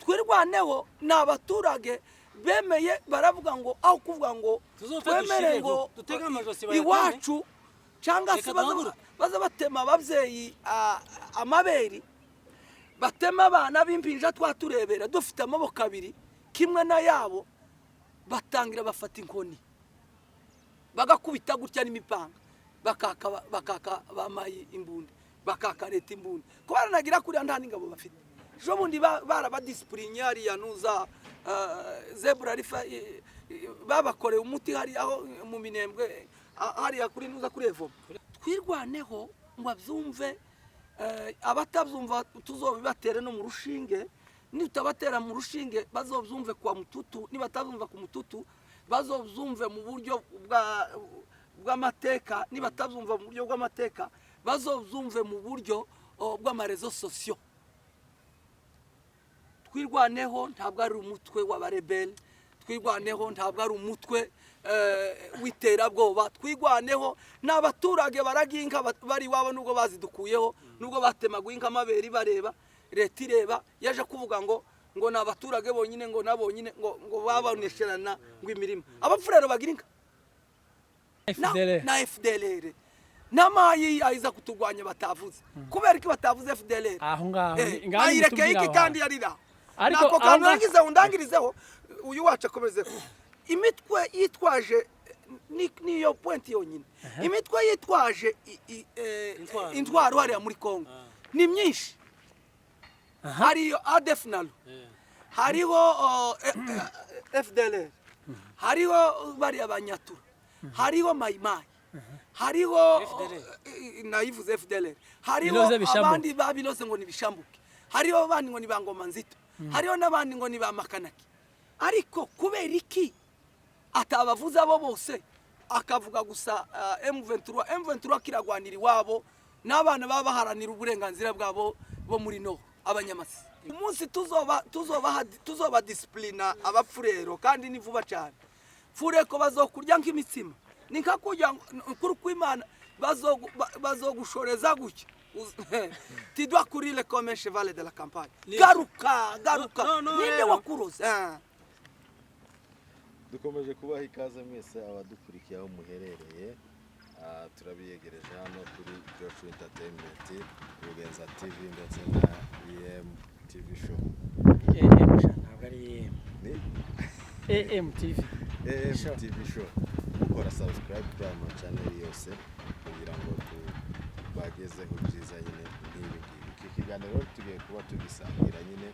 twirwaneho n'abaturage bemeye baravuga ngo aho kuvuga ngo twemere ngo dutega amajosi iwacu cyangwa se baza batema ababyeyi amaberi batema abana b'impinja twaturebera dufite amaboko abiri kimwe na yabo batangira bafata inkoni bagakubita gutya n'imipanga bakaka bamaye imbunda bakaka leta imbunda ko baranagira kuri nta n'ingabo bafite jo bundi barabadisipurine hariya nuza zebra rifa babakoreye umuti hari aho mu minembwe hariya kuri nuza kuri evo twirwaneho ngo abyumve abatabyumva tuzobibatere no mu rushinge nitabatera mu rushinge bazobyumve kwa mututu nibatabyumva ku mututu bazobyumve mu buryo bw'amateka nibatabyumva mu buryo bw'amateka bazobyumve mu buryo bw'amarezo sosiyo twirwaneho ntabwo ari umutwe w'abarebeli twirwaneho ntabwo ari umutwe w'iterabwoba twirwaneho n'abaturage baraginka bari wabo nubwo bazidukuyeho nubwo batemaguye inka amaberi bareba leta ireba yaje kuvuga ngo n'abaturage bonyine ngo nabonyine ngo babonesherana ngo imirima abapfurero bagira inka na FDLR namayi ayiza kutugwanya batavuze kubera iki batavuze FDLR aho ngaho ayireke iki kandi yarira ariko kandi ngize undangirizeho uyu wacu akomeze imitwe yitwaje niyo point yonyine imitwe yitwaje intwaro hariya muri Kongo ni myinshi hariyo ADF-NALU hariho FDLR hariho bari abanyatura hariho mayimayi hariho nayivuze FDLR hariho abandi babilose ngo nibishambuke hariho abandi ngo nibangoma nzito hariho nabandi ngo nibamakanaki ariko kubera iki atabavuza abo bose akavuga gusa M23 kiragwanira iwabo n'abana babaharanira uburenganzira bwabo bo muri no abanyamasi umunsi tuzoba disciplina abapfurero kandi ni vuba cyane fureko bazokurya nk'imitsima ninka kujya kuri kw'Imana bazogushoreza gutya tu dois courir comme un cheval de la campagne garuka ninde wakuroze dukomeje kubaha ikaze mwese abadukurikiye aho muherereye turabiyegereje hano kuri Joshua Entertainment Rugenza TV ndetse na EM TV show ntabwo ari EM TV show mukora subscribe kuri ama channel yose kugira ngo tubagezeho byiza nyine nk'ibi iki kiganiro tugiye kuba tugisangira nyine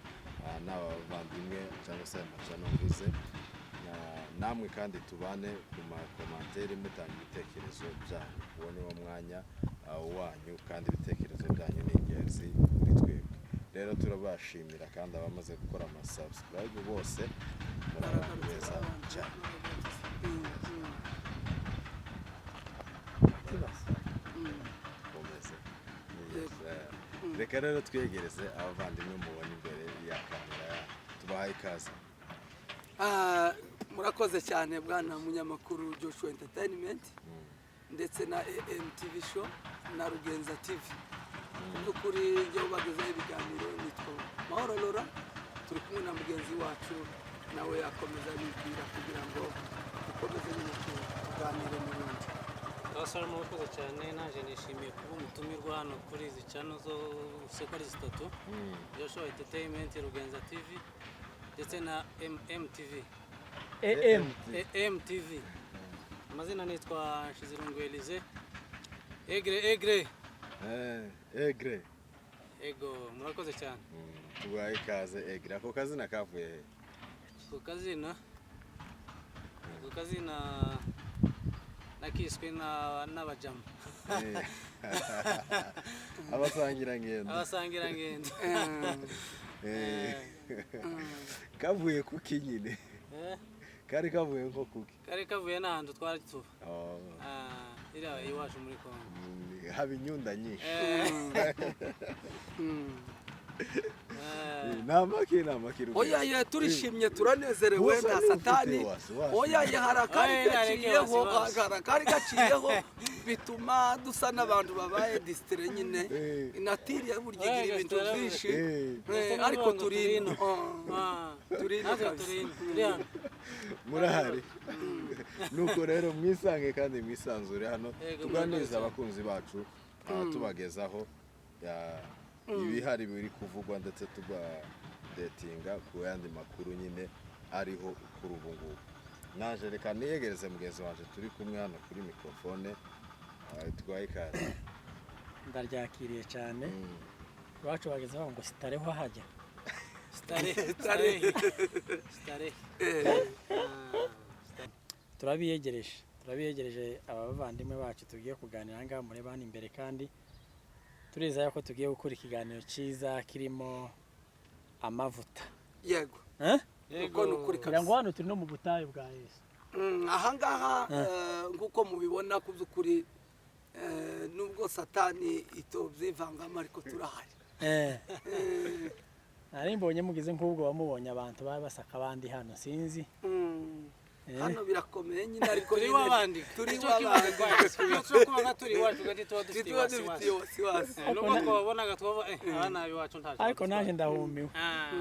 n'abavandimwe cyangwa se amacano mvuze namwe kandi tubane ku makomantere mutanga ibitekerezo byanyu ubone wo mwanya wanyu kandi ibitekerezo byanyu ni ingenzi kuri twebwe rero turabashimira kandi abamaze gukora ama subscribe bose murabeza cyane reka rero twegereze abavandimwe mubona imbere ya kamera tubahaye ikaze murakoze cyane bwana munyamakuru Joshua Entertainment ndetse na MTV show na Rugenza TV kuri byo bagezeho ibiganiro nitwa Mahoro Laura turi kumwe na mugenzi wacu nawe akomeza bibwira kugira ngo dukomeze kuganira n'ubundi abasore murakoze cyane naje nishimiye kuba umutumirwa hano kuri izi channel zo sekari zitatu Joshua Entertainment Rugenza TV ndetse na MTV MTV amazina nitwa Shizirungu Elize Egre ego murakoze cyane tubaye ikaze Egre ako kazina kavuye ku kazina nakiswe n'abajama abasangira ngendo kavuye kuki nyine kari kavuye nko kuki kari kavuye n'ahantu twari tuba iriya iwacu muri Kongo haba inyunda nyinshi Namakiri. oya ye turishimye turanezerewe Gusa nta ni satani ufite wasi. oya ye harakari Oya, gaciyeho areke wasi. harakari gaciyeho bituma dusa n'abantu babaye distre nyine Eh. natiri burya Oya, igira ibintu gasitara byinshi ariko turino turino natwe kabisa. turi hano Murahari. Nuko rero mwisange kandi mwisanzure hano Yego, tuganiriza murakoze. abakunzi bacu tubagezaho ibihari biri kuvugwa ndetse tubadetinga ku yandi makuru nyine ariho kuri ubu ngubu. Naje reka niyegereze mugenzi wanje turi kumwe hano kuri mikrofone twaye ikaze. ndaryakiriye cyane iwacu bagezeho ngo sitareho hajya Stare. turabiyegereje aba bavandimwe bacu tugiye kuganira aha ngaha mureba hano imbere kandi turizeye ko tugiye gukora ikiganiro cyiza kirimo amavuta yego Yego. uko ni ukuri kugira ngo kabisa hano turi no mu butayu bwa Yesu ahangaha nk'uko mubibona ku by'ukuri nubwo satani itobyivangamo ariko turahari nari mbonye mugize nk'ubwo wamubonye abantu baba basaka abandi hano sinzi hano birakomeye nyine ariko Turi wabandi. turi Icyo wabandi kibazo twacu kuba nka turi iwacu kandi tuba dufite tuba dufite wasiwasi nubwo twabonaga twaba abana iwacu ntacu ariko naje ndahumiwe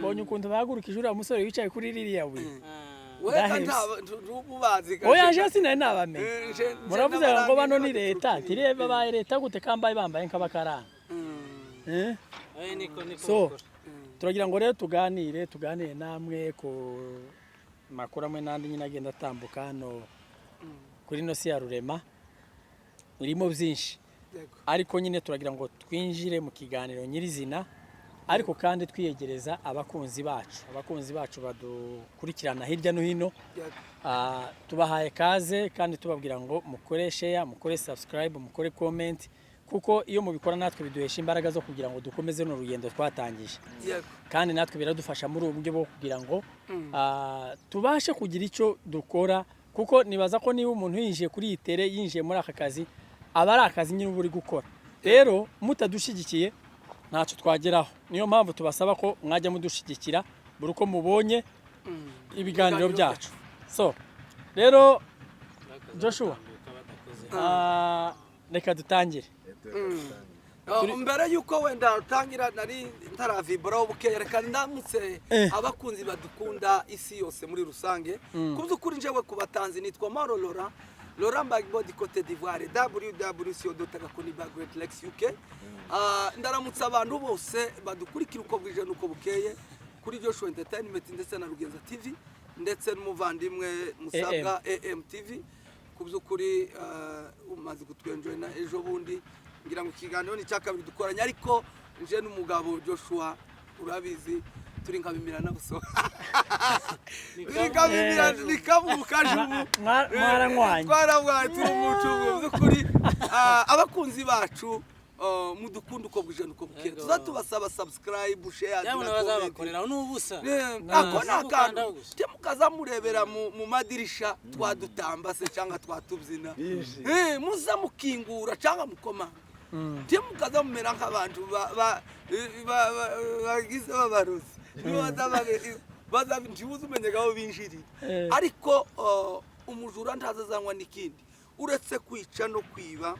mbonye ukuntu bahagurukije uriya musore wicaye kuri ririya buye weka ntububazi oya nje sinari nabamenye muravuze ngo bano ni leta tireba baye leta gute kambaye bambaye nk'abakaranga so turagira ngo rero tuganire namwe ku makuru amwe n'andi nyine agenda atambuka hano kuri ino si ya rurema irimo byinshi ariko nyine turagira ngo twinjire mu kiganiro nyirizina ariko kandi twiyegereza abakunzi bacu badukurikirana hirya no hino tubahaye kaze kandi tubabwira ngo mukore share mukore subscribe mukore comment kuko iyo mubikora natwe biduhesha imbaraga zo kugira ngo dukomeze no rugendo twatangije kandi natwe biradufasha muri ubu buryo bwo kugira ngo tubashe kugira icyo dukora kuko nibaza ko niba umuntu yinjiye kuri itere yinjiye muri aka kazi aba ari akazi nyine uba uri gukora rero mutadushigikiye ntacyo twageraho niyo mpamvu tubasaba ko mwajya mudushigikira buri uko mubonye ibiganiro byacu so rero Joshua reka dutangire mbere yuko wenda utangira nari ntaraviburaho bukeya reka ndamutse abakunzi badukunda isi yose muri rusange ku by'ukuri njyewe ku batanzi nitwa Maro Laurent Gbagbo Cote d'Ivoire www.tagakuni.greatlex.uk ndaramutse abantu bose badukurikira uko bwije nuko bukeye kuri Joshua Entertainment ndetse na Rugenza TV ndetse n'umuvandimwe Musabwa AM TV ku by'ukuri umaze kutwenjoyina ejo bundi ngira ngo ikiganiro ni cyakabiri dukoranya ariko nje n'umugabo Joshua urabizi turi nkabimira na buso nikabimira nikabuka jubu mwaranywanye twaramwaye umucugo by'ukuri abakunzi bacu mudukunda uko bwije nuko bukeye tuzatubasaba subscribe share yabona bazabakorera n'ubusa ako nakantu mukaza murebera mu madirisha twadutamba se cyangwa twatubyina muza mukingura cyangwa mukoma mukaza mumera nk'abantu bagize babarozi ntibuze umenyega aho binjirira ariko umujura ntazazanywa n'ikindi uretse kwica no kwiba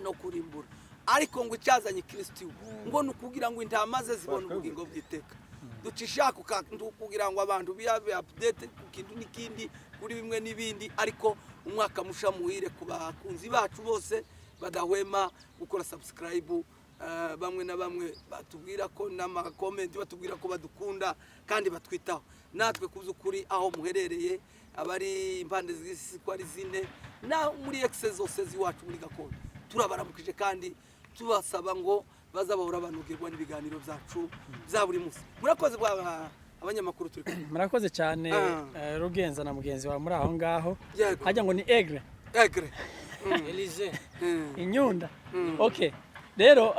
no kurimbura ariko ngo icyazanye Kristo ngo nukugira ngo intama ze zibone ubugingo bw'iteka ducishaka kugira ngo abantu biyabe update ku kintu n'ikindi kuri bimwe n'ibindi ariko umwaka musha muhire ku bakunzi bacu bose badahwema gukora subscribe bamwe na bamwe batubwira ko n'ama comment batubwira ko badukunda kandi batwitaho natwe kuzukuri aho muherereye abari impande z'isi ko ari zine na muri excess zose ziwacu muri gakondo turabaramukije kandi tubasaba ngo bazabahora banugirwa n'ibiganiro byacu bya buri munsi murakoze bwa abanyamakuru turi murakoze cyane Rugenza na mugenzi wa muri aho ngaho hajya ngo ni Egre Elise inyunda okay rero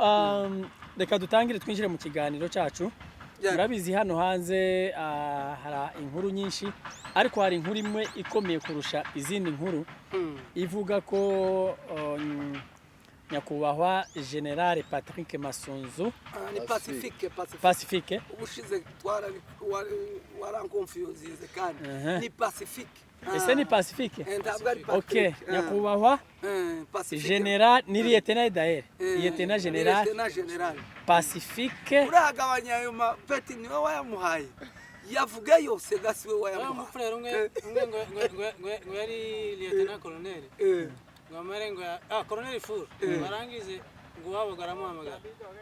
reka dutangire twinjire mu kiganiro cyacu murabizi hano hanze hari inkuru nyinshi ariko hari inkuru imwe ikomeye kurusha izindi nkuru ivuga ko nyakubahwa General Patrick Masunzu ni Pacifique Pacifique ubushize warankonfuzize kandi ni Pacifique ese ni Pacifique ntabwo ari okay nyakubahwa General ni Lieutenant Daer Lieutenant General Pacifique uragabanya ayo mapeti niwe wayamuhaye yavuga yose gasiwe wayamuhaye umufrere umwe ngo yari Lieutenant Colonel ngomere ngo Colonel Furu barangize ngo wabo garamuhamagara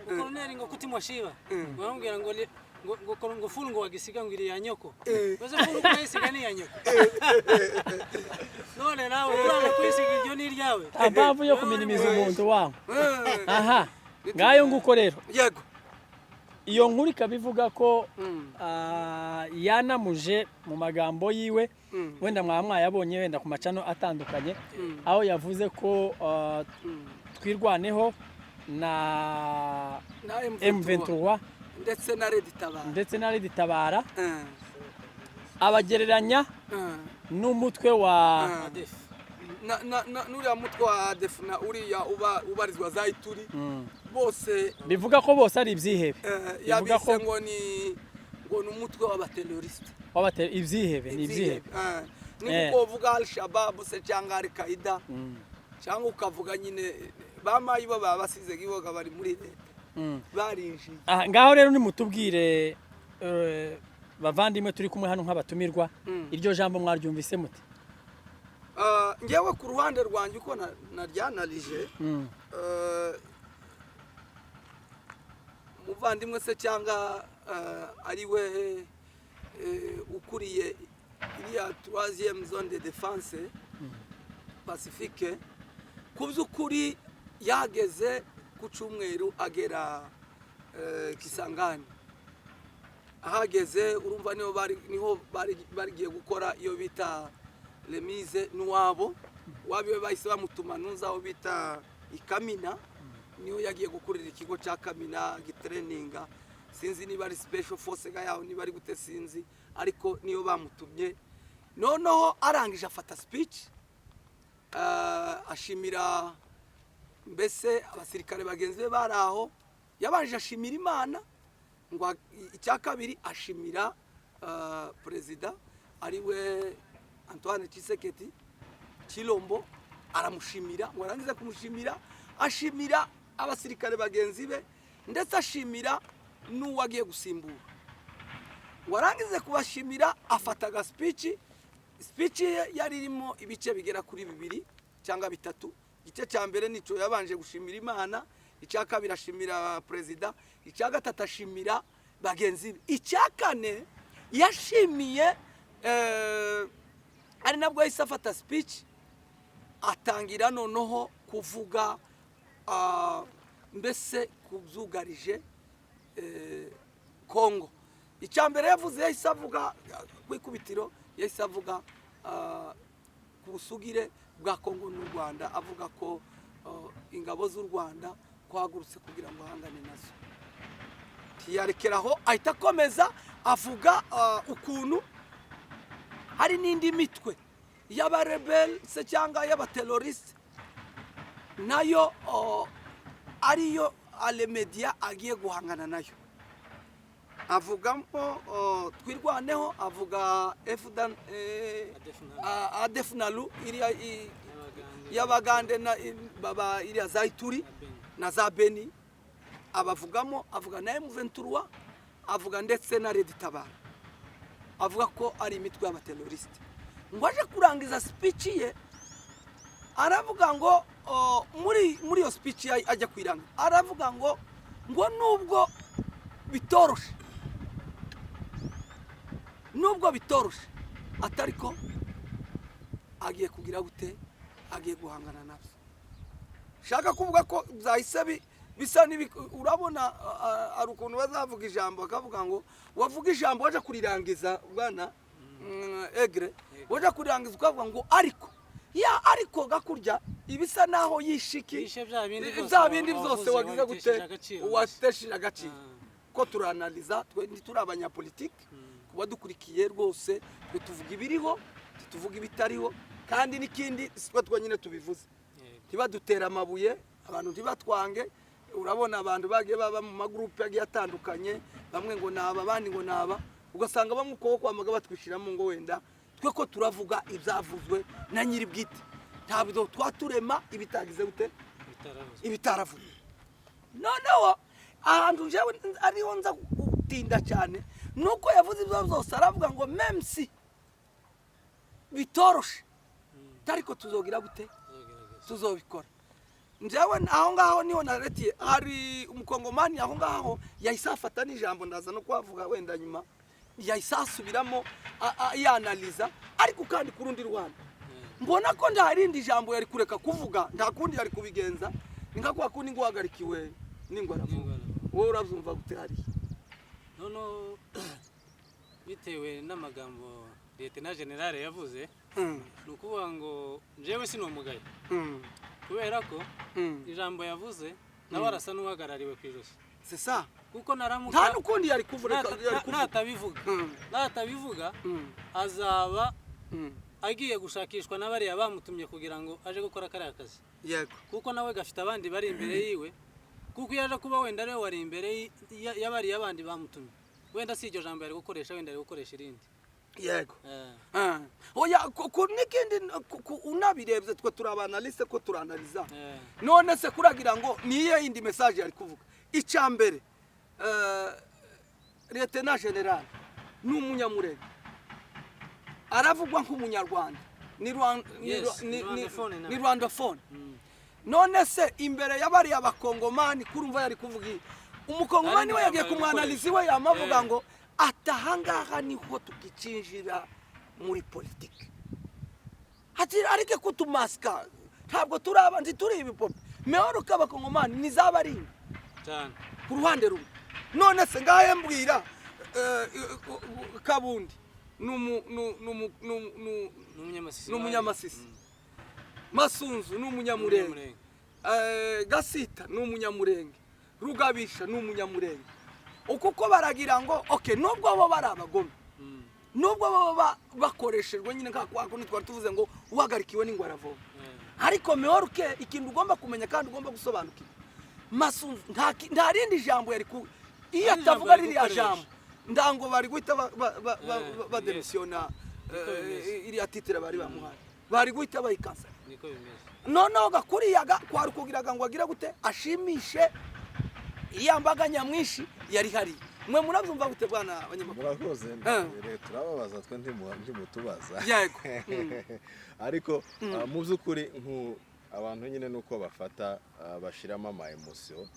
Colonel ngo kutimwashiba bamubwira ngo Furu ngo wagisiga ngo iri ya nyoko baze Furu kwisiga ni ya nyoko none nawe urana kwisiga iryo ni ryawe abavu yo kuminimiza umuntu wawe aha ngayo nguko rero yego iyo nkuru ikabivuga ko yanamuje mu magambo yiwe wenda mwayabonye wenda ku macano atandukanye aho yavuze ko twirwaneho na M23 ndetse na Red Tabara abagereranya n'umutwe wa ADF nuriya mutwe wa ADF na uriya ubarizwa za Ituri bose bivuga ko bose ari ibyihebe yabise ngo ni umutwe w'abateroriste ibyihebe ni ibyihebe ni uko uvuga Al-Shabaab se cyangwa Al-Qaeda cyangwa ukavuga nyine bamayi bo babasize giboga bari muri leta barinjiye ngaho rero nimutubwire bavandimwe turi kumwe hano nk'abatumirwa iryo jambo mwaryumvise muti ngewe ku ruhande rwanjye uko naryanalije muvandimwe se cyangwa ari we ukuriye iriya 3e zone de défense Pacifique ku by'ukuri yageze ku cyumweru agera Kisangani ahageze urumva niho barigiye gukora iyo bita remise n'uwabo wabiwe bahise bamutuma nuzaho bita Ikamina niyo yagiye gukurira ikigo cya Kamina gitreninga sinzi niba ari special force yaho niba ari gute sinzi ariko niyo bamutumye noneho arangije afata speech ashimira mbese abasirikare bagenzi be baraho yabanje ashimira Imana ngo icya kabiri ashimira perezida ari we Antoine Tshisekedi Chilombo aramushimira ngo arangize kumushimira ashimira abasirikare bagenzi be ndetse ashimira n'uwagiye gusimbura ngo arangize kubashimira afataga speech yari irimo ibice bigera kuri 2 cyangwa 3 igice cya mbere nico yabanje gushimira Imana icya kabiri ashimira perezida icya gatatu ashimira bagenzi be icya kane yashimiye ari nabwo yahise afata speech atangira noneho kuvuga mbese kubyugarije Kongo icya mbere yavuze yahise avuga ku ikubitiro yahise avuga ku busugire bwa Kongo n'u Rwanda avuga ko ingabo z'u Rwanda kwagurutse kugira ngo ahangane nazo tiyarekeraho ahita akomeza avuga ukuntu hari n'indi mitwe y'abarebel se cyangwa y'abateroriste nayo ariyo Alemedia agiye guhangana nayo avugamo twirwaneho avuga ADF nalu iriya y'abagande na baba iriya za Ituri na za Beni abavugamo avuga na M23 avuga ndetse na Red Tabara avuga ko ari imitwe y'abateroriste ngo aje kurangiza speech ye aravuga ngo muri iyo speech ajya kwiranga aravuga ngo nubwo bitoroshe atariko agiye kugira gute agiye guhangana nabyo shaka kuvuga ko zahise bisa urabona ari ukuntu bazavuga ijambo akavuga ngo wavuga ijambo waje kurirangiza bwana egre waje kurirangiza ukavuga ngo ariko gakurya ibisa naho yishiki bya bindi byose wagize gute wateshije agaciro ko turanaliza twe turi abanyapolitike kuba dukurikiye rwose twe tuvuga ibiriho tuvuga ibitariho kandi n'ikindi siko twonyine tubivuze ntibadutera amabuye abantu ntibatwange urabona abantu bagiye baba mu magroupe agiye atandukanye bamwe ngo naba abandi ngo naba ugasanga bamwe uko kwamaga batwishiramo ngo wenda twe ko turavuga ibyavuzwe na nyiri bwite ntabwo twaturema ibitagize gute ibitaravuze noneho ahantu jewe ariho nza gutinda cyane nuko yavuze ibyo byose aravuga ngo même si bitoroshe tariko tuzogira gute tuzobikora njyewe aho ngaho niho naretiye hari umukongomani aho ngaho yahise n'ijambo ndaza no kuhavuga wenda nyuma yahise asubiramo yanaliza ariko kandi ku rundi rwanda mbona ko ndarindi jambo yari kureka kuvuga nta kundi yari kubigenza ninga kwa kundi nguhagarikiwe n'ingwara wowe urabyumva gute hari nono bitewe n'amagambo Lieutenant General yavuze nukuvuga ngo jewe sinomugaye kubera ko ijambo yavuze nawe arasa n'uhagarariwe kwijosi c'est ça kuko naramuka nta nukundi yari kuvuga natabivuga azaba agiye gushakishwa n'abariya bamutumye kugira ngo aje gukora kariya kazi yego kuko nawe gafite abandi bari imbere yiwe kuko yaje kuba wenda rero wari imbere y'abariya abandi bamutumye wenda si iryo jambo yari gukoresha wenda yari gukoresha irindi yego oya ku nikindi unabirebye twe turabanalise ko turanaliza none se kuragira ngo niyo yindi message yari kuvuga icambere Lieutenant General n'umunyamurenge aravugwa nk'umunyarwanda ni Rwandaphone none se imbere y'abari abakongomani kurumva yari kuvuga umukongomani we yagiye kumwanaliza we yamavuga ngo atahangaha niho tukicinjira muri politiki ati arike kutumaska ntabwo turaba turi ibipope mehoro k'abakongomani nizabarinda cyane ku ruhande rumwe none se ngahe mbwira Kabundi n'umunyamasisi Masunzu n'umunyamurenge Gasita n'umunyamurenge Rugabisha n'umunyamurenge uko baragira ngo okay nubwo bo bari abagome nubwo bo bakoreshejwe nyine nka kwa kundi twari tuvuze ngo uhagarikiwe n'ingwara voma ariko mehoruke ikintu ugomba kumenya kandi ugomba gusobanukirwa Masunzu nta rindi jambo yari ku iyo atavuga ririya jambo ndango bari guhita bademisiyona iriya titire bari bamuhaye bari guhita bayikansa niko bimeze noneho gakuriyaga kwari kugiraga ngo agira gute ashimishe iya mbaga nyamwinshi yari hari mwe murabyumva gute bwana abanyamakuru murakoze turababaza twe ntimutubaza yego ariko mu by'ukuri abantu nyine nuko bafata bashiramo ama emotion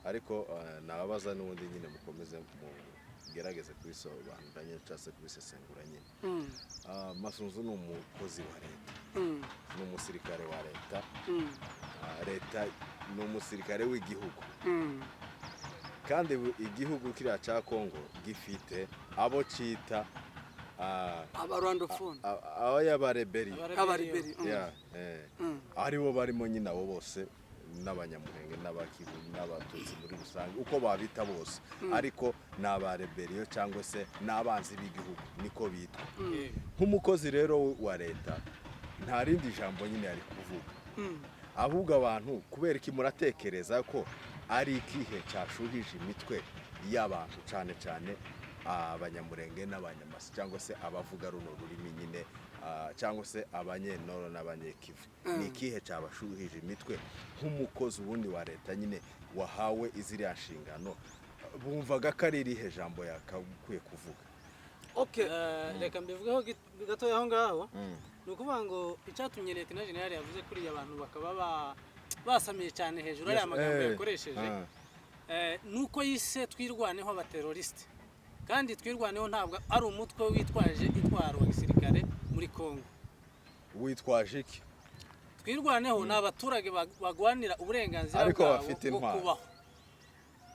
ariko nababaza n'ubundi nyine mukomeze mugerageze kubisobanura nyine cyase kubisesengura nyine Masunzu ni umukozi wa leta ni umusirikare wa leta leta ni umusirikare w'igihugu kandi igihugu kiriya cya Kongo gifite abo cita abarwandaphone abo y'abareberi aribo barimo nyine abo bose n'abanyamurenge n'abakivu n'abatutsi muri rusange uko babita bose ariko n'abareberiyo cyangwa se n'abanzi b'igihugu niko bitwa nk'umukozi rero wa leta nta rindi jambo nyine yari kuvuga ahubwo abantu kubera iki muratekereza ko ari ikihe cyashuhije imitwe y'abantu cyane cyane abanyamurenge n'abanyamasi cyangwa se abavuga runo rurimi nyine cyangwa se abanyenoro n'abanyekivu ni ikihe cyabashuhije imitwe nk'umukozi ubundi wa leta nyine wahawe iziriya nshingano bumvaga ko ari irihe jambo yakakwiye kuvuga reka mbivugeho gatoya aho ngaho ni ukuvuga ngo icyatumye Lieutenant General yavuze kuri abantu bakaba basamiye cyane hejuru ari amagambo yakoresheje nuko yise twirwaneho abateroriste kandi twirwaneho ntabwo ari umutwe witwaje intwaro wa gisirikare muri Kongo witwaje iki twirwaneho n'abaturage bagwanira uburenganzira bwabo bwo kubaho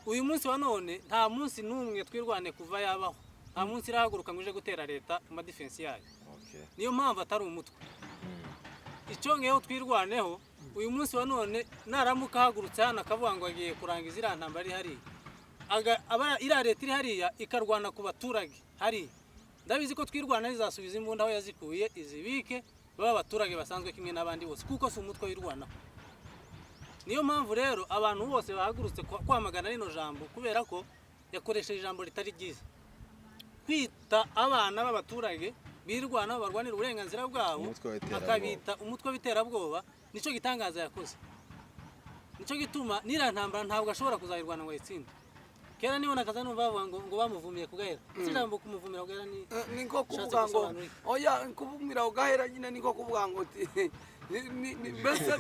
uyu munsi wa none nta munsi n'umwe twirwane kuva yabaho nta munsi irahaguruka ngo uje gutera leta mu defense yayo niyo mpamvu atari umutwe icyo ngeho twirwaneho uyu munsi wa none naramuka hagurutse hano akavuga ngo agiye kurangiza iriya ntambara iri hariya iriya leta iri hariya ikarwana ku baturage hariya ndabizi ko twirwana zizasubiza imbunda aho yazikuye izibike baba abaturage basanzwe kimwe n'abandi bose kuko si umutwe wirwanaho niyo mpamvu rero abantu bose bahagurutse kwamagana rino jambo kubera ko yakoresheje ijambo ritari ryiza kwita abana b'abaturage birwana barwanira uburenganzira bwabo akabita umutwe w'iterabwoba nicyo gitangaza yakoze nicyo gituma nirantambara ntabwo ashobora kuzayirwana ngo ayitsinde kera niba nakaza numva bavuga ngo bamuvumiye kugahera ijambo kumuvumira kugahera niko kuvuga ngo oya kuvumira kugahera nyine niko kuvuga ngo mbese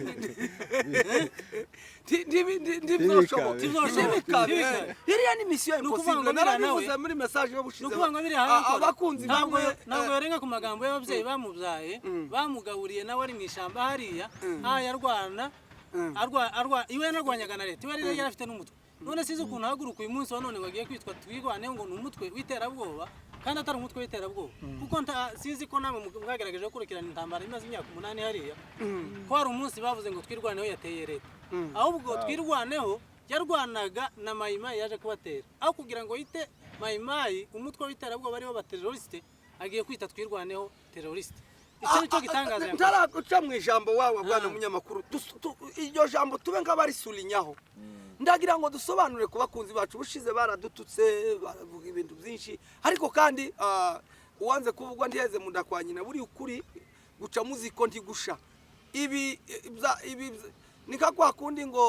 iriya ni misiyo impossible narabivuze muri message yo bushize abakunzi ntabwo yarenga ku magambo y'ababyeyi bamubyaye bamugaburiye nawe ari mu ishyamba hariya yarwana iwe yanarwanyaga na leta iwe yari yarafite n'umutwe none size ukuntu haguruka uyu munsi wa none ngo agiye kwitwa twirwaneho ngo ni umutwe w'iterabwoba kandi atari umutwe w'iterabwoba kuko sinzi ko namwe mwagaragaje gukurikirana intambara imaze imyaka 8 hariya ko hari umunsi bavuze ngo twirwaneho yateye leta ahubwo twirwaneho yarwanaga na Mayimayi yaje kubatera aho kugira ngo yite Mayimayi umutwe w'iterabwoba aribo bateroriste agiye kwita twirwaneho teroriste icyo nicyo gitangaza ntaraguca mu ijambo wawe bwana munyamakuru iryo jambo tube nk'abarisulinyaho ndagira ngo dusobanure ku bakunzi bacu bushize baradututse baravuga ibintu byinshi ariko kandi uwanze kuvugwa ntiyeze munda kwa nyina buri ukuri guca muziko ntigusha ibi nika kwa kundi ngo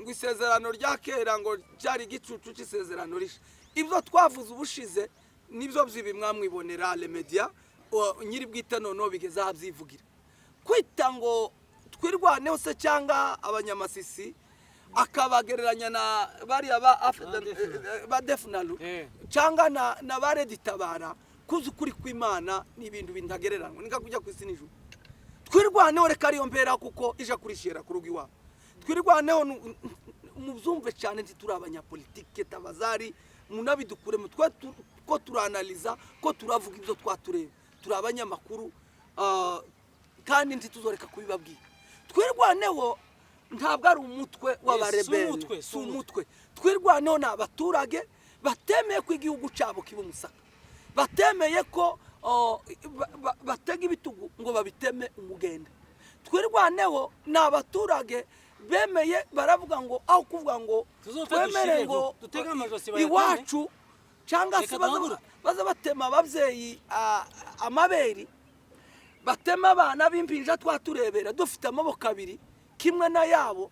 isezerano rya kera ngo cyari gicucu cy'isezerano risha ibyo twavuze ubushize nibyo byibi mwamwibonera le media nyiri bwite noneho bigeze ahabyivugira kwita ngo twirwaneho se cyangwa abanyamasisi akabagereranya na bariya ba defunalu cyangwa na bareditabara kuzi ukuri kw'Imana n'ibintu bintagereranywa nika kujya ku isi n'ijuru twirwaneho reka ariyo mbera kuko ija kurishira ku rugo iwabo twirwaneho mubyumve cyane ntituri abanyapolitike tabazari munabidukure mutwe ko turanaliza ko turavuga ibyo twatureba turi abanyamakuru kandi ntituzoreka kubibabwira twirwaneho ntabwo ari umutwe w'abarebere si umutwe twirwaneho n'abaturage batemeye ko igihugu cyabo kiba umusaka batemeye ko batega ibitugu ngo babiteme umugende twirwaneho n'abaturage bemeye baravuga ngo aho kuvuga ngo twemere ngo iwacu cyangwa se baza batema ababyeyi amaberi batema abana b'impinja twaturebera dufite amaboko abiri kimwe na yabo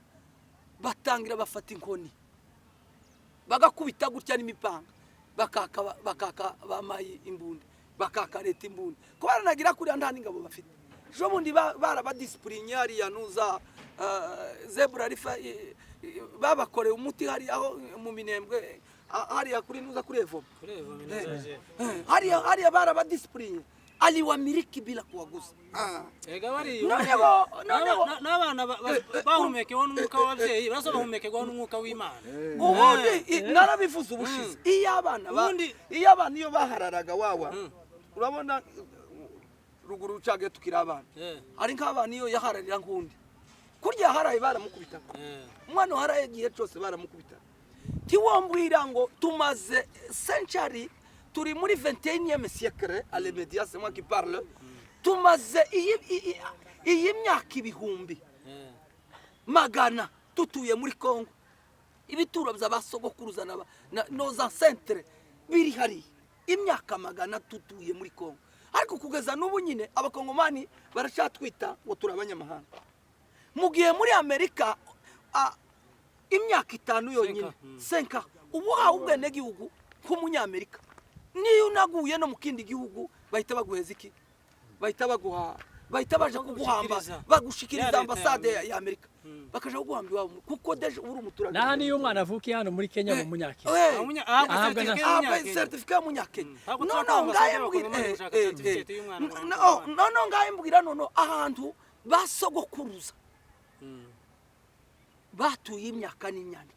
batangira bafata inkoni bagakubita gutya n'imipanga bakaka bamaye imbunda bakaka leta imbunda ko baranagira kuri nta n'ingabo bafite jo bundi barabadisipurine hariya nuza zebra rifa babakoreye umuti hari aho mu minembwe hariya kuri nuza kuri evo hariya barabadisipurine aliwamiriki bila kuwagusa ega bari n'abana bahumekeho n'umwuka w'ababyeyi baraso bahumekeho n'umwuka w'Imana ubundi narabivuze ubushize iyo abana iyo bahararaga wawa urabona ruguru cage tukira abana ari nk'abana iyo yahararira nkundi kurya haraye baramukubita umwana haraye gihe cyose baramukubita tiwombwira ngo tumaze century turi muri 21e siècle à les médias c'est moi qui parle tumaze iyi myaka ibihumbi magana tutuye muri Kongo ibituro by'abasogokuruza nos ancêtres biri hari imyaka magana tutuye muri Kongo ariko kugeza n'ubu nyine abakongomani baracatwita ngo turabanyamahanga mugiye muri Amerika imyaka 5 yonyine 5 ubu haubwe negihugu nk'umunyamerika niyo unaguye no mu kindi gihugu bahita baguheza iki bahita baje kuguhamba bagushikiriza ambassade ya Amerika bakaje kuguhamba iwabo kuko deje uri umuturage naha niyo umwana avukiye hano muri Kenya mu munyake ahabwa certificate mu munyake no ngaye mbwira none ahantu basogokuruza batuye imyaka n'inyana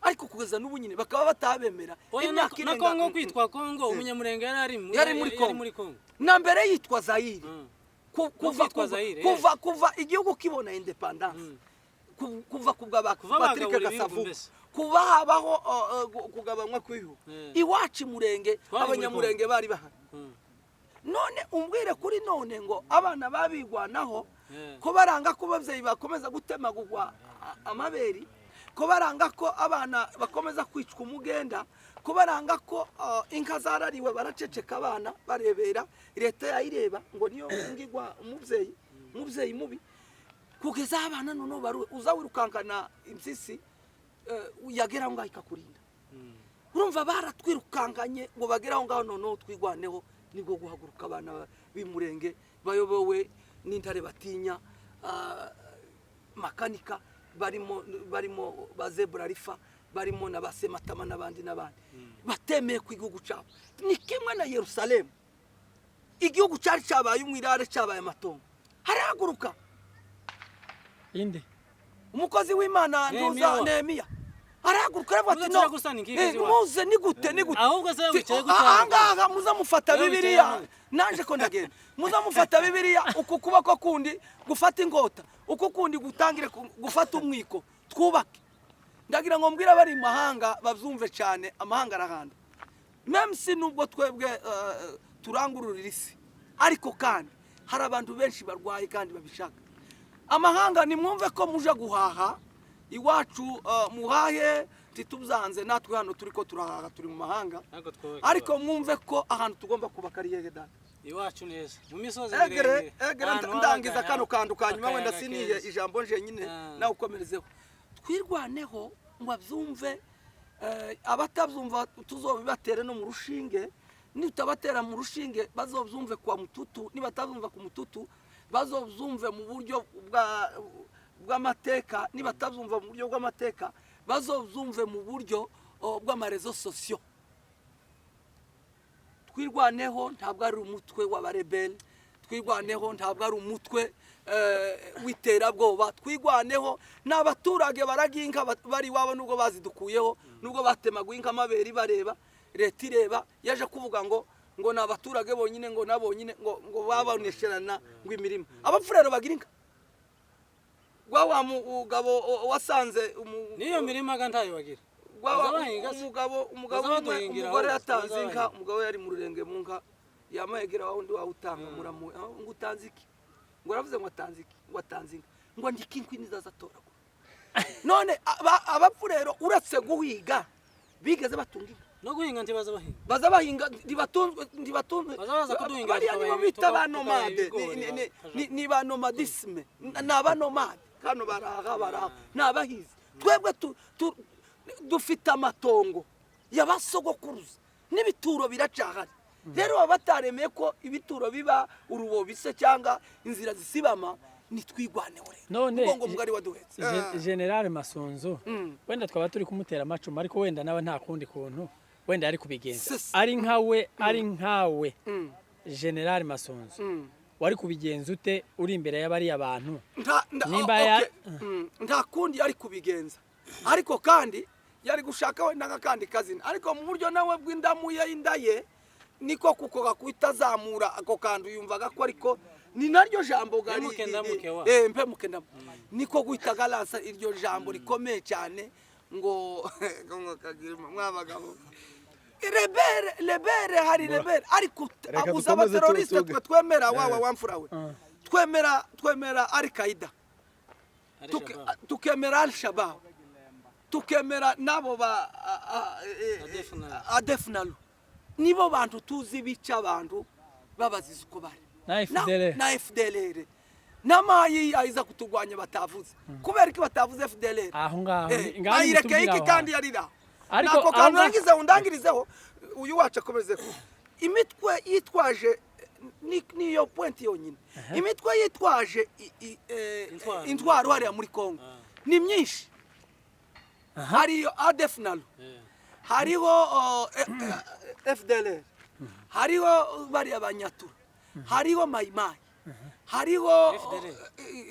ariko kugeza n'ubu nyine bakaba batabemera imyaka irenga Kongo kwitwa Kongo umunyamurenge yari muri Kongo na mbere yitwa Zaire kuva igihugu kibona independence kuva kubwa Patrick Kasavubu kuba habaho kugabanywa kw'ibihugu iwacu murenge abanyamurenge bari bahari none umbwire kuri none ngo abana babigwanaho ko baranga ko ababyeyi bakomeza gutemagurwa amaberi ko baranga ko abana bakomeza kwicwa umugenda ko baranga ko inka zarariwe baraceceka abana barebera leta yayireba ngo niyo ngigwa umubyeyi mubi kugeza abana none uza wirukankana impyisi yagera ngaho ikakurinda urumva baratwirukankanye ngo bageraho ngaho none twigwaneho nibwo guhaguruka abana b'imurenge bayobowe n'intare batinya makanika barimo bazebura rifa barimo na basematama n'abandi batemeye ku igihugu cyabo ni kimwe na Yerusalemu igihugu cyari cyabaye umwirare cyabaye amatongo harahaguruka inde umukozi w'Imana nduza Nehemiya arahaguruka aravuga ati muze ni gute ahubwo se wicaye gute ahangaha muzamufata Bibiliya naje ko ndagenda muzamufata Bibiliya uku kubako kundi gufata ingota uku kundi gutangire gufata umwiko twubake ndagira ngo mbwira bari mahanga bavyumve cyane amahanga arahanda même si nubwo twebwe turangururira isi ariko kandi hari abantu benshi barwaye kandi babishaka amahanga nimwumve ko muje guhaha iwacu muhahe titubyanze natwe hano turiko turahaha turi mu mahanga ariko mwumve ko ahantu tugomba kubaka ari yege data iwacu neza mu misozi miremire ndangiza kano kantu kanyuma wenda siniye ijambo nje nyine nawe ukomerezeho twirwaneho ngo abyumve abatabyumva tuzobibatere no mu rushinge nitabatera mu rushinge bazobyumve kwa mututu nibatabyumva ku mututu bazobyumve mu buryo bw'amateka nibatabyumva mu buryo bw'amateka bazobyumve mu buryo bw'amarezo sosiyo twirwaneho ntabwo ari umutwe w'abarebeli twirwaneho ntabwo ari umutwe w'iterabwoba twirwaneho n'abaturage baraginka bari wabo nubwo bazidukuyeho nubwo batemaguye inka amaberi bareba leta ireba yaje kuvuga ngo n'abaturage bonyine ngo nabonyine ngo babonesherana ngo imirima abapfurero bagira inka wa mugabo wasanze niyo mirima ga ntayo bagira umugabo umugore yatanze inka umugabo yari mu rurenge mu nka yamayegera wundi wawutanga muramu ngo utanze iki ngo aravuze ngo atanze inka ngo ndikinkwi nizazatora none abapfurero uretse guhiga bigeze batunga inka no guhinga ntibaza bahinga baza bahinga ndibatunzwe baza kuduhinga bari nibo bita banomade ni banomadisme n'abanomade kano baraha n'abahizi twebwe dufite amatongo yabasogokuruza n'ibituro biracahari rero abataremeye ko ibituro biba urubobise cyangwa inzira zisibama nitwigwaneho rero none ngo mugari waduhetse General Masonzo wenda twaba turi kumutera amacumu ariko wenda nawe nta kundi kuntu wenda ari kubigenza ari nkawe General Masonzo wari kubigenza ute uri imbere y'abari abantu nta kundi ari kubigenza ariko kandi yari gushaka wenda nk'akandi kazina ariko mu buryo nawe bw'indamuye y'indaye niko kuko gakwitazamura ako kantu yumvaga ko ariko ni naryo jambo gari mpemuke ndamu niko guhita galansa iryo jambo rikomeye cyane ngo kagira mwabagabo lebere hari lebere ariko abuza abateroriste twemera wawa wamfurawe twemera Al-Qaeda tukemera Al-Shabaab tukemera nabo ba adefnalu nibo bantu tuzi bica abantu babaziza uko bari na FDLR namayi aiza kutugwanya batavuze kubera iki batavuze FDLR aho ngaho ngayireke iki kandi yarira nako kantu yangize undangirizeho uyu wacu akomeze imitwe yitwaje niyo point yonyine imitwe yitwaje intwaro hariya muri Kongo ni myinshi hariyo ADF-NALU hariho FDLR hariho bari abanyatura hariho mayimayi hariho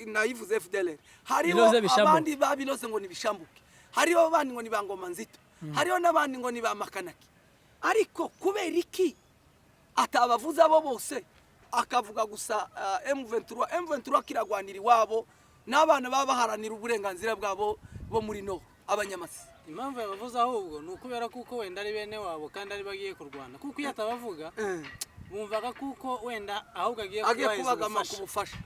nayivuze FDLR hariho abandi babilose ngo nibishambuke hariho abandi ngo nibangoma nzito hariho nabandi ngo nibamakanaki ariko kubera iki atabavuza abo bose akavuga gusa M23 kiragwanira iwabo n'abana babaharanira uburenganzira bwabo bo muri no abanyamasi impamvu yabavuza ahubwo nukubera kuko wenda ari bene wabo kandi ari bagiye kurwana kuko iyo atabavuga bumvaga kuko wenda ahubwo agiye kubagama kubufasha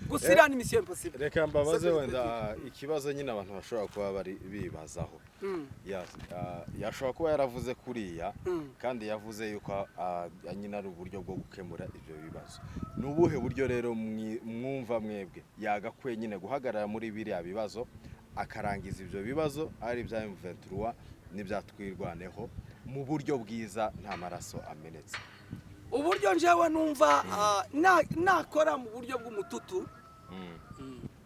gusa iriya ni mission impossible. reka mbabaze wenda ikibazo nyine abantu bashobora kuba bari bibazaho yashobora kuba yaravuze kuriya kandi yavuze yuko nyine ari uburyo bwo gukemura ibyo bibazo. Ni ubuhe buryo rero mwumva mwebwe yagakwiye nyine guhagarara muri biriya bibazo akarangiza ibyo bibazo ari ibya M23 n'ibya twirwaneho mu buryo bwiza nta maraso amenetse? Uburyo njewe numva nakora mu buryo bw'umututu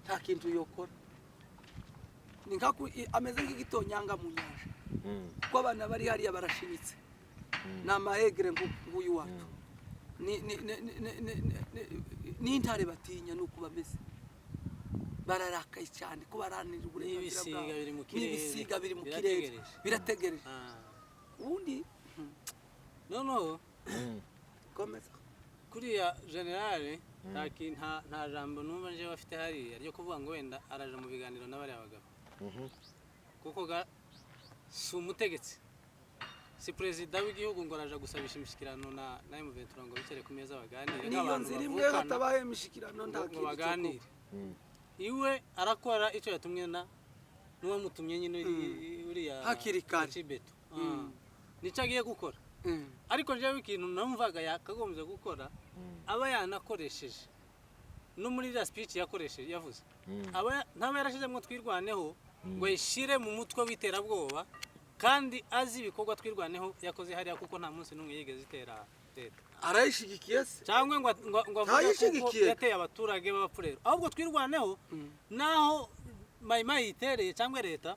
nta kintu yokora. Ni nkaku ameze nk'igitonyanga mu nyanja kuko abana bari hariya barashimitse na maegre nguyu wacu ni intare batinya nuko bameze bararakaye cyane ko baranira uburenganzira bwabo. N'ibisiga biri mu kirere birategereje ubundi no komeza kuriya generale nta jambo numva nje bafite hariya ryo kuvuga ngo wenda araje mu biganiro n'abari abagabo kuko si umutegetsi si perezida w'igihugu ngo araje gusabisha imishikirano na M23 ngo bicare ku meza baganire nk'abantu zimwe hatabaye imishikirano nta kintu baganire. Iwe arakora icyo yatumwe n'uwo mutumye nyine uriya hakiri kare Cibeto nicyo agiye gukora. Ariko njewe ikintu namvaga yakagombye gukora aba yanakoresheje no muri la speech yakoresheje yavuze ntaba yarashizemo twirwaneho ngo yishire mu mutwe w'iterabwoba kandi azi ibikorwa twirwaneho yakoze hariya kuko nta munsi n'umwe yigeze itera leta. Arayishigikiye se cyangwa ngo avuge ko yateye abaturage b'abapfurero ahubwo twirwaneho naho mayimayi itereye cyangwa leta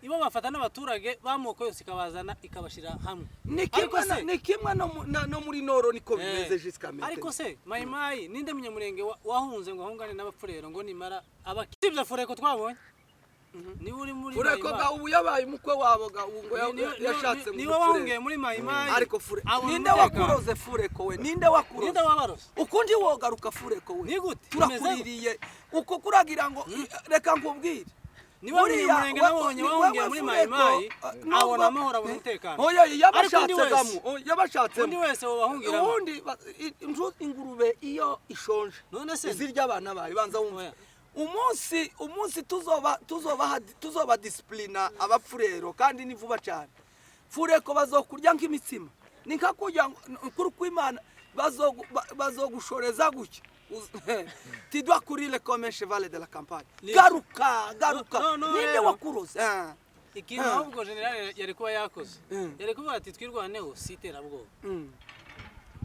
ibo bafata n'abaturage bamoko yose ikabazana ikabashira hamwe. Ni kimwe no muri noro niko bimeze Jusqu'à maintenant. Ariko se mayimayi ninde munyamurenge wahunze ngo ahungane n'abapfurero ngo nimara abakibya fureko twabonye ni uri muri fureko ga ubu yabaye umukwe wabo ga ngo yashatse mu ni wahungiye muri mayimayi. Ariko ninde wakuroze fureko we ninde wakuroze ninde wabarose ukundi wogaruka fureko we ni gute turakuririye uko kuragira ngo reka nkubwire niba munyamurenge nabonye wahungiye muri mayimayi abona amahoro abona umutekano. Oya yabashatse undi wese wahungira ubundi ingurube iyo ishonje none se izirya abana bayo banza wumva umunsi tuzoba disciplina abapfurero kandi ni vuba cyane. Fureko bazokurya nk'imitsima ni nka kujya kuri kw'Imana bazogushoreza gutya tu dois courir comme un cheval de la campagne. Garuka ninde wakuroze ikintu ahubwo generale yari kuba yakoze yari kuba ati twirwaneho si iterabwoba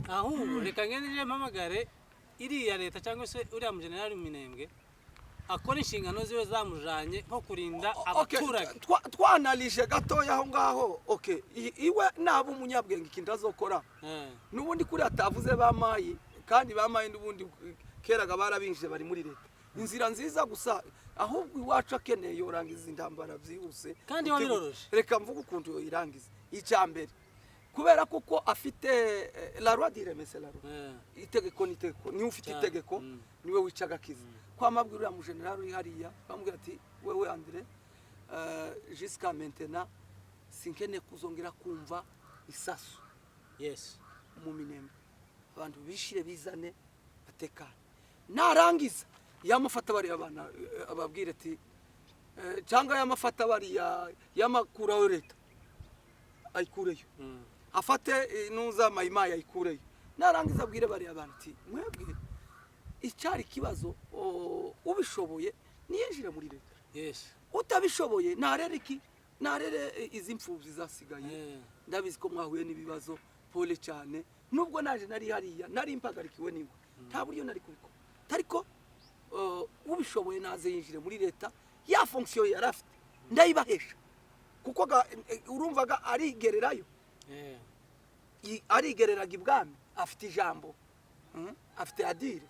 ahubwo reka ngende mpamagare iriya leta cyangwa se uriya mu generale Minembwe akora inshingano ziwe zamujanye nko kurinda abaturage. Twanalije gatoya aho ngaho iwe nabo umunyabwenge ikintu azokora n'ubundi kuri atavuze bamayi kandi bamaye n'ubundi keraga barabinjije bari muri leta inzira nziza gusa ahubwo iwacu akeneye yorangiza intambara byihuse kandi wabiroroje. Reka mvuga ukuntu yoyirangiza icyambere kubera kuko afite la loi dire mais c'est la loi itegeko ni ufite itegeko niwe wicaga kiza kwa mabwirira mu general uri hariya bamubwira ati wewe Andre jusqu'à maintenant sinkene kuzongera kumva isasu mu Minembwe abantu bishire bizane batekana narangiza yamufata bari abana ababwire ati cyangwa yamafata bari yamakuraho leta ayikureyo afate nuza mayimayi ayikureyo narangiza abwire bari abantu ati mwebwe icyari kibazo ubishoboye niyinjire muri leta utabishoboye narere izi mfubyi zasigaye ndabizi ko mwahuye n'ibibazo pole cyane nubwo naje nari hariya nari impagarikiwe niwe nta buryo nari kubikora ariko ubishoboye naze yinjire muri leta ya fonction yarafite ndayibahesha kuko urumvaga arigererayo arigereraga ibwami afite ijambo afite adire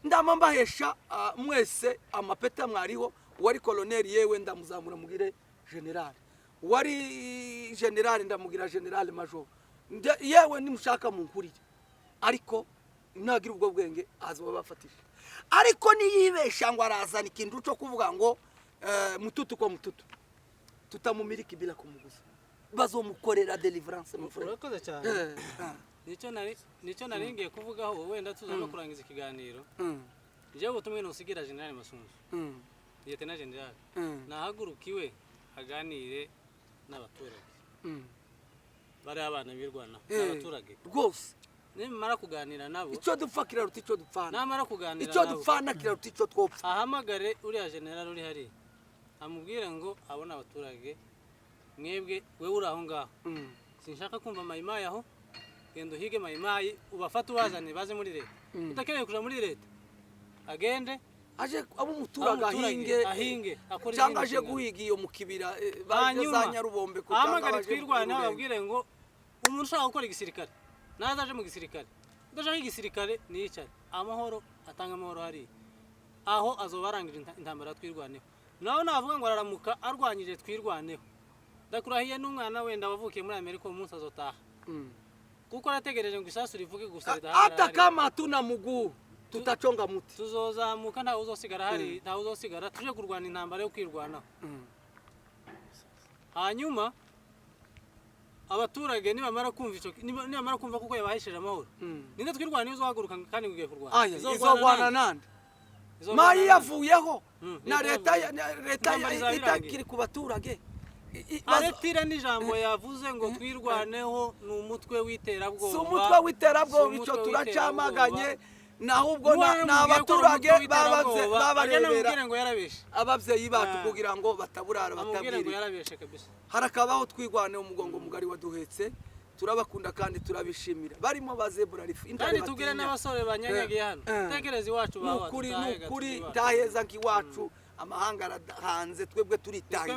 ndamambahesha mwese amapeta mwariho wari colonel yewe ndamuzamura mugire general wari general ndamugira general major yewe nimushaka munkurire ariko nagira ubwo bwenge azoba bafatisha ariko niyibesha ngo arazana ikintu cyo kuvuga ngo mututu ko mututu tutamumiriki bila kumuguza bazomukorera deliverance mu frère. Urakoze cyane nicyo naringiye kuvugaho wenda tuza no kurangiza ikiganiro je ubutumwe nusigira General Masunzu Lieutenant General nahagurukiwe aganire n'abaturage bari abana birwana n'abaturage rwose nimara kuganira nabo icyo dupfa kiraruta icyo dupfana namara kuganira icyo dupfana kiraruta icyo twopfa ahamagare uriya general uri hari amubwire ngo abona abaturage mwebwe we uri aho ngaho sinshaka kumva mayimayi aho gendo hige mayimayi ubafata ubazane baze muri leta utakeneye kuja muri leta agende aje abo umuturage ahinge cyangwa aje guhiga iyo mu kibira za Nyarubombe ko ahamagare twirwana babwire ngo umuntu ushaka gukora igisirikare naza aje mu gisirikare udashaka igisirikare ni icyo amahoro atanga amahoro hari aho azobarangira intambara twirwaneho naho navuga ngo araramuka arwanyije twirwaneho ndakurahiye n'umwana wenda wavukiye muri Amerika umunsi azotaha kuko arategereje ngo isasu rivuge gusa hata kama tuna muguu tutachonga muti tuzozamuka ntawe uzosigara hari ntawe uzosigara tuje kurwana intambara yo kwirwanaho hanyuma abaturage nibamara kumva kuko yabahesheje amahoro ninde twirwana uzohaguruka kandi ngiye kurwana izogwana nande mayi yavuyeho na leta itakiri ku baturage aretira n'ijambo yavuze ngo twirwaneho n'umutwe w'iterabwoba si umutwe w'iterabwoba icyo turacamaganye nahubwo n'abaturage babarebera ababyeyi bacu kugira ngo bataburara batabwire harakabaho twirwaneho umugongo mugari waduhetse turabakunda kandi turabishimira barimo bazebura rifu kandi tubwire n'abasore banyanyagiye hano tekereza iwacu bawa kuri taheza nk'iwacu amahanga hanze twebwe turitange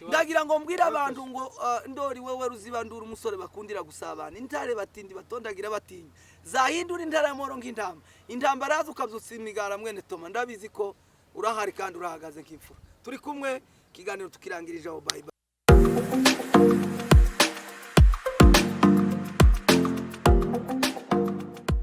ndagira ngo mbwira abantu ngo ndori wewe ruzibandura umusore bakundira gusabana intare batindi batondagira batinya zahindura intaramoro nk'intamba intambara ukabyutsa imigara mwene Toma ndabizi ko urahari kandi urahagaze nk'imfura turi kumwe kiganiro tukirangirije aho bye bye